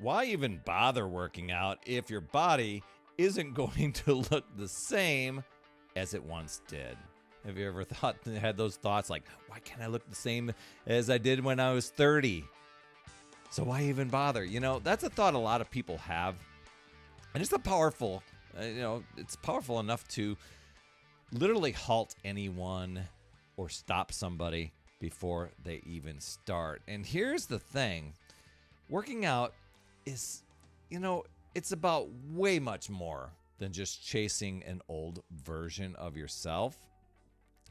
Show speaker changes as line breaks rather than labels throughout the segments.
Why even bother working out if your body isn't going to look the same as it once did? Have you ever had those thoughts like, why can't I look the same as I did when I was 30? So why even bother? That's a thought a lot of people have. And it's it's powerful enough to literally halt anyone or stop somebody before they even start. And here's the thing. Working out is, it's about way much more than just chasing an old version of yourself.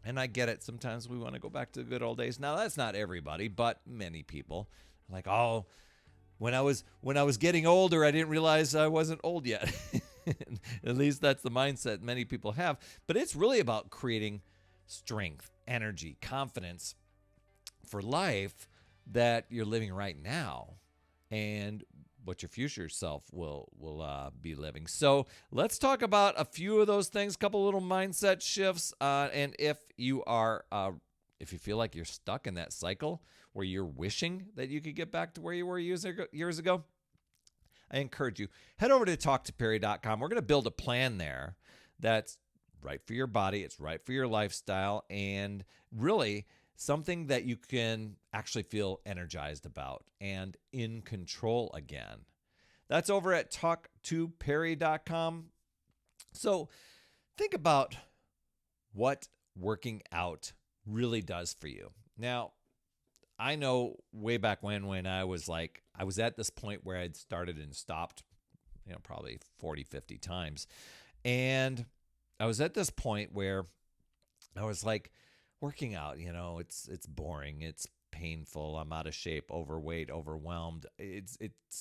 And I get it. Sometimes we want to go back to the good old days. Now, that's not everybody, but many people. Like, oh, when I was getting older, I didn't realize I wasn't old yet. At least that's the mindset many people have. But it's really about creating strength, energy, confidence for life that you're living right now and what your future self will be living. So let's talk about a few of those things, a couple little mindset shifts. And if you feel like you're stuck in that cycle where you're wishing that you could get back to where you were years ago, I encourage you, head over to talktoperry.com. We're going to build a plan there that's right for your body. It's right for your lifestyle, and really something that you can actually feel energized about and in control again. That's over at talktoperry.com. So think about what working out really does for you. Now, I know way back when I was at this point where I'd started and stopped, probably 40, 50 times. And I was at this point where I was like, working out, it's boring. It's painful. I'm out of shape, overweight, overwhelmed. It's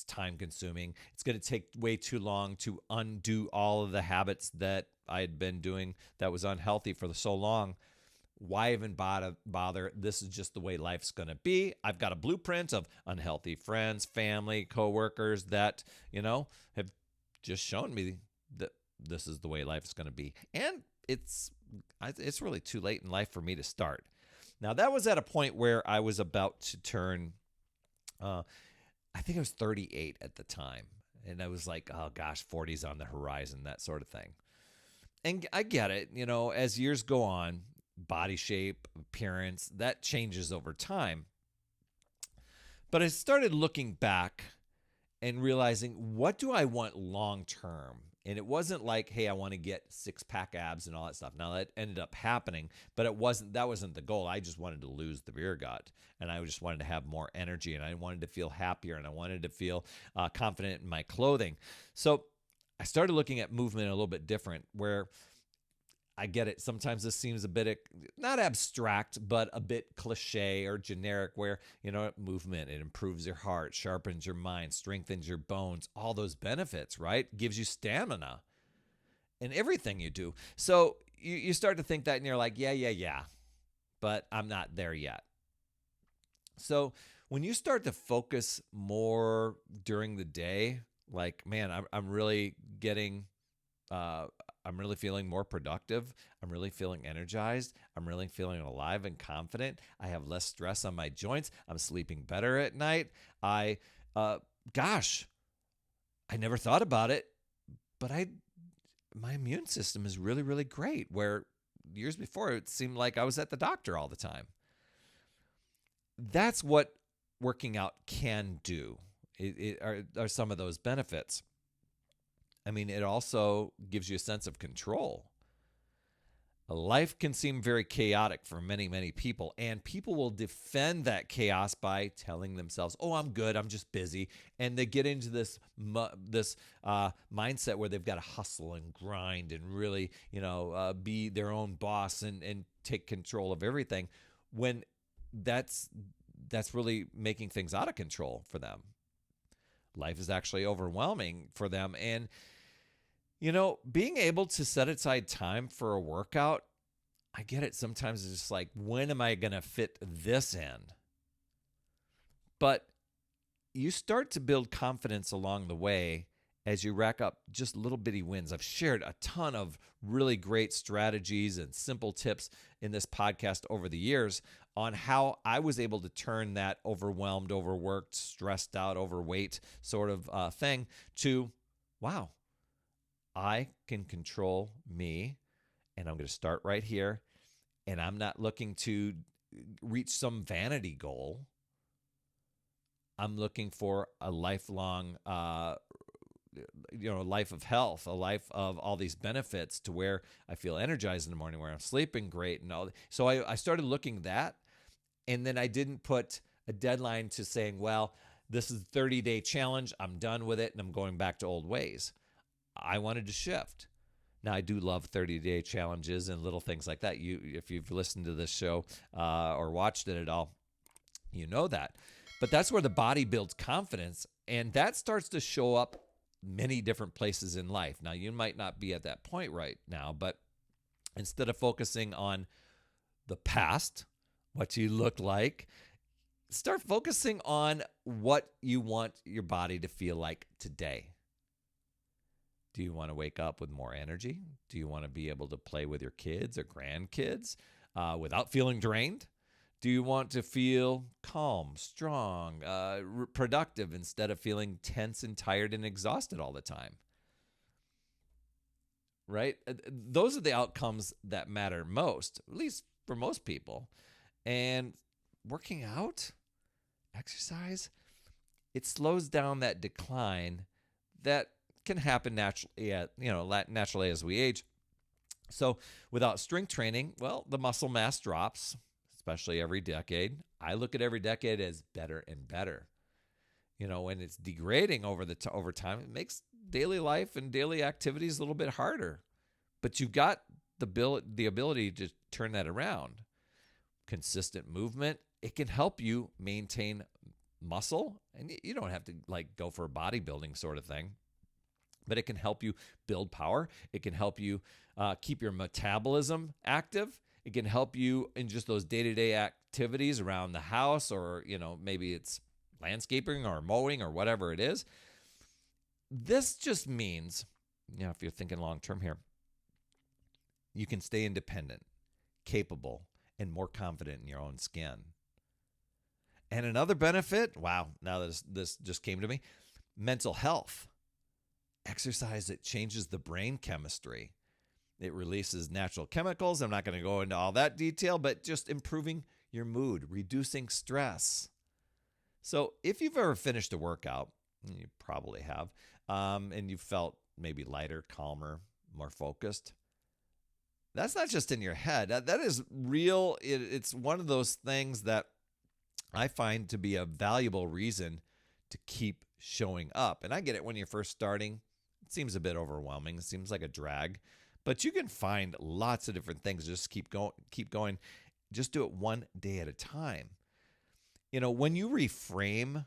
time consuming. It's going to take way too long to undo all of the habits that I had been doing that was unhealthy for so long. Why even bother? This is just the way life's going to be. I've got a blueprint of unhealthy friends, family, coworkers that, have just shown me that this is the way life is going to be. And it's really too late in life for me to start. Now, that was at a point where I was about to turn, I think I was 38 at the time. And I was like, oh gosh, 40's on the horizon, that sort of thing. And I get it, as years go on, body shape, appearance, that changes over time. But I started looking back and realizing, what do I want long term? And it wasn't like, hey, I want to get six-pack abs and all that stuff. Now, that ended up happening, but that wasn't the goal. I just wanted to lose the beer gut, and I just wanted to have more energy, and I wanted to feel happier, and I wanted to feel confident in my clothing. So I started looking at movement a little bit different, where I get it. Sometimes this seems a bit, not abstract, but a bit cliche or generic, where, movement, it improves your heart, sharpens your mind, strengthens your bones, all those benefits, right? Gives you stamina in everything you do. So you start to think that and you're like, yeah, but I'm not there yet. So when you start to focus more during the day, like, man, I'm really getting, I'm really feeling more productive. I'm really feeling energized. I'm really feeling alive and confident. I have less stress on my joints. I'm sleeping better at night. I never thought about it, but my immune system is really, really great, where years before it seemed like I was at the doctor all the time. That's what working out can do. It are some of those benefits. I mean, it also gives you a sense of control. Life can seem very chaotic for many, many people, and people will defend that chaos by telling themselves, oh, I'm good, I'm just busy. And they get into this mindset where they've got to hustle and grind and really, be their own boss and take control of everything, when that's really making things out of control for them. Life is actually overwhelming for them. And being able to set aside time for a workout, I get it. Sometimes it's just like, when am I going to fit this in? But you start to build confidence along the way as you rack up just little bitty wins. I've shared a ton of really great strategies and simple tips in this podcast over the years on how I was able to turn that overwhelmed, overworked, stressed out, overweight sort of thing to, wow, I can control me, and I'm going to start right here. And I'm not looking to reach some vanity goal. I'm looking for a lifelong, life of health, a life of all these benefits to where I feel energized in the morning, where I'm sleeping great and all. So I started looking at that. And then I didn't put a deadline to saying, well, this is a 30-day challenge. I'm done with it, and I'm going back to old ways. I wanted to shift. Now, I do love 30-day challenges and little things like that. If you've listened to this show or watched it at all, you know that. But that's where the body builds confidence, and that starts to show up many different places in life. Now, you might not be at that point right now, but instead of focusing on the past, what you look like, start focusing on what you want your body to feel like today. Do you want to wake up with more energy? Do you want to be able to play with your kids or grandkids without feeling drained? Do you want to feel calm, strong, productive instead of feeling tense and tired and exhausted all the time? Right? Those are the outcomes that matter most, at least for most people. And working out, exercise, it slows down that decline that can happen naturally as we age. So without strength training, well, the muscle mass drops, especially every decade. I look at every decade as better and better. When it's degrading over time, it makes daily life and daily activities a little bit harder. But you've got the ability to turn that around. Consistent movement, it can help you maintain muscle, and you don't have to go for a bodybuilding sort of thing. But it can help you build power. It can help you keep your metabolism active. It can help you in just those day-to-day activities around the house, or, maybe it's landscaping or mowing or whatever it is. This just means, if you're thinking long-term here, you can stay independent, capable, and more confident in your own skin. And another benefit, wow, now this just came to me, mental health. Exercise, it changes the brain chemistry. It releases natural chemicals. I'm not going to go into all that detail, but just improving your mood, reducing stress. So if you've ever finished a workout, you probably have, and you felt maybe lighter, calmer, more focused, that's not just in your head. That is real. It's one of those things that I find to be a valuable reason to keep showing up. And I get it, when you're first starting, it seems a bit overwhelming. It seems like a drag, but you can find lots of different things. Just keep going. Just do it one day at a time. When you reframe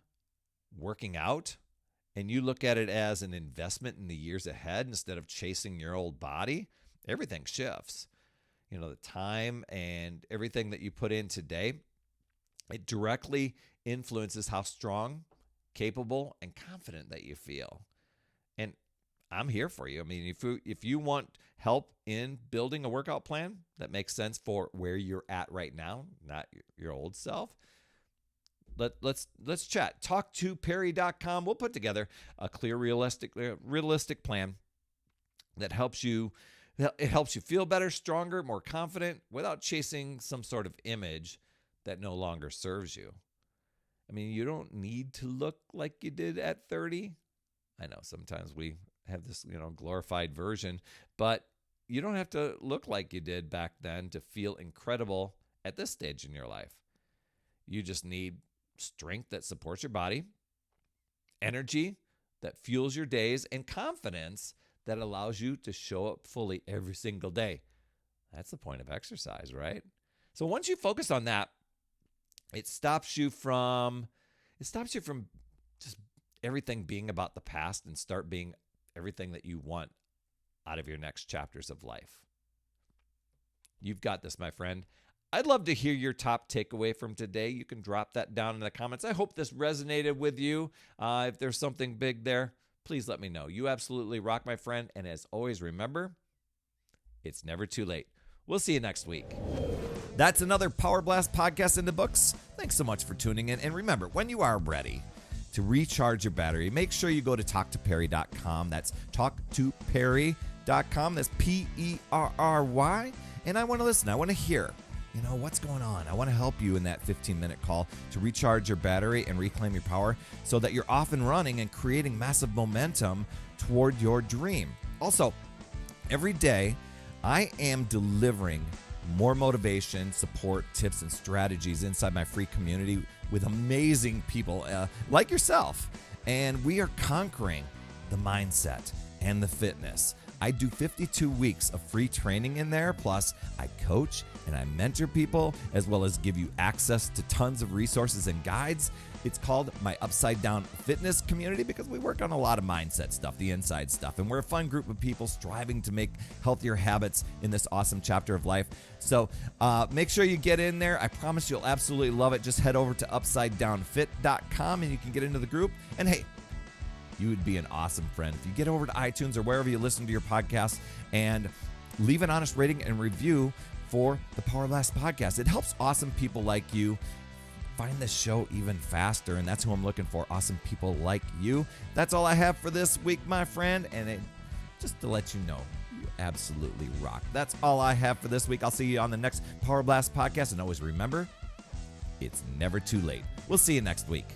working out and you look at it as an investment in the years ahead instead of chasing your old body, everything shifts. The time and everything that you put in today, it directly influences how strong, capable, and confident that you feel. And I'm here for you. I mean, if you want help in building a workout plan that makes sense for where you're at right now, not your old self, let's chat. Talk2Perry.com. We'll put together a clear, realistic plan that helps you. It helps you feel better, stronger, more confident without chasing some sort of image that no longer serves you. I mean, you don't need to look like you did at 30. I know sometimes we have this, glorified version, but you don't have to look like you did back then to feel incredible at this stage in your life. You just need strength that supports your body, energy that fuels your days, and confidence that allows you to show up fully every single day. That's the point of exercise, right? So once you focus on that, it stops you from just everything being about the past and start being everything that you want out of your next chapters of life. You've got this, my friend. I'd love to hear your top takeaway from today. You can drop that down in the comments. I hope this resonated with you. If there's something big there, please let me know. You absolutely rock, my friend. And as always, remember, it's never too late. We'll see you next week. That's another Power Blast podcast in the books. Thanks so much for tuning in. And remember, when you are ready to recharge your battery, make sure you go to talktoperry.com. That's talktoperry.com. That's Perry. And I want to listen. I want to hear, what's going on. I want to help you in that 15-minute call to recharge your battery and reclaim your power so that you're off and running and creating massive momentum toward your dream. Also, every day I am delivering more motivation, support, tips, and strategies inside my free community with amazing people like yourself. And we are conquering the mindset and the fitness. I do 52 weeks of free training in there. Plus, I coach and I mentor people, as well as give you access to tons of resources and guides. It's called my Upside Down Fitness community because we work on a lot of mindset stuff, the inside stuff. And we're a fun group of people striving to make healthier habits in this awesome chapter of life. So make sure you get in there. I promise you'll absolutely love it. Just head over to upsidedownfit.com and you can get into the group. And hey, you would be an awesome friend if you get over to iTunes or wherever you listen to your podcast and leave an honest rating and review for the Power Blast podcast. It helps awesome people like you find this show even faster, and that's who I'm looking for, awesome people like you. That's all I have for this week, my friend, and just to let you know, you absolutely rock. That's all I have for this week. I'll see you on the next Power Blast podcast, and always remember, it's never too late. We'll see you next week.